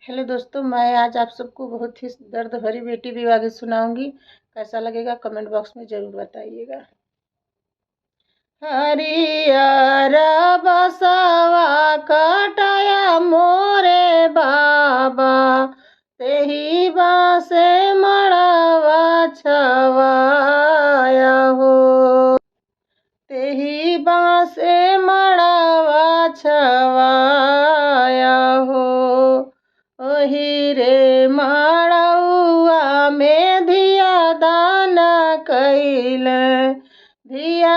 Hello दोस्तों, मैं आज आप सबको बहुत ही दर्द भरी बेटी विवाह गीत सुनाऊंगी। कैसा लगेगा कमेंट बॉक्स में ज़रूर बताइएगा। हरियर बसवा कटाया मोरे बाबा, तेही बासे मड़वा छवाया हो। तेही बासे मड़वा छवाया हो। ओही रे मड़उआ में धिया दान कैल, धिया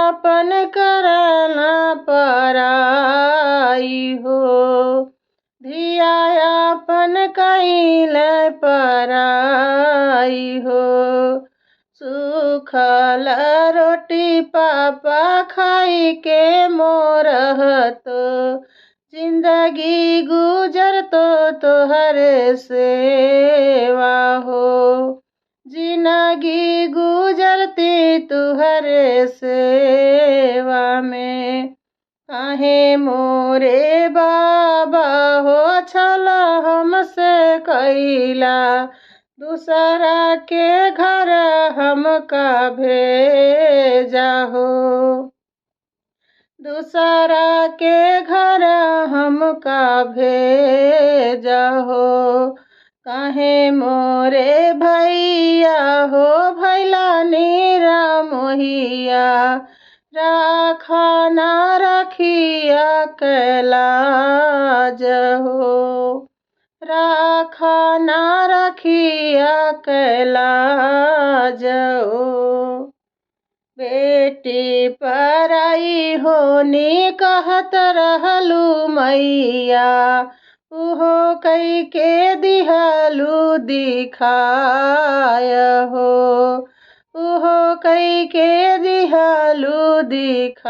अपन करना पराई हो। धिया अपन कैल पराई हो। सुखल रोटी पापा खाई के मोरहत, जिंदगी गुजर तोहर सेवा हो। जिंदगी गुजरती तुहर सेवा में। काहे मोरे बाबा हो छल हमसे कैला, दूसरा के घर हमका भेजा हो। दूसरा के घर हमका भेजा हो। काहे मोरे भैया हो भैला नीरा मोहिया, राखा ना रखिया कैलाज हो। राखा ना रखिया कैलाज हो। बेटी पराई होनी कहत रहलू मैया, उहो कई के दिहलू दिखाय हो। उहो कई के दिहलू दिखाई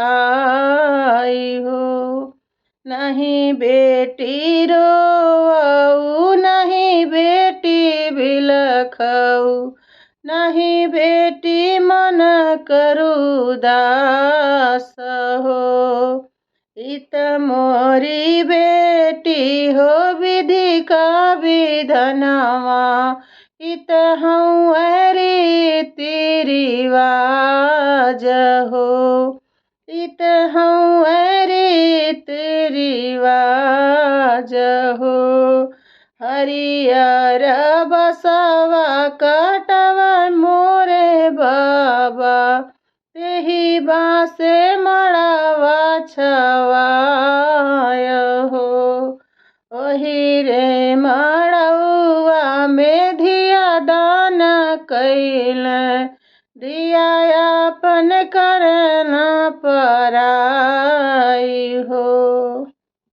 हो। नहीं बेटी रोऊ, नहीं बेटी बिलखऊ, नहीं बेटी मन करू दास हो। इत मोरी बेटी हो विधि का विधनवा, इत हूँ रीति रिवाज हो। इत हूँ रीति रिवाज हो। हरियर बसवा कटवा मोरे बाबा, तेही बासे मड़वा छवाय हो। ओही रे मड़उआ में धिया दान कैल, दिया अपन करना परा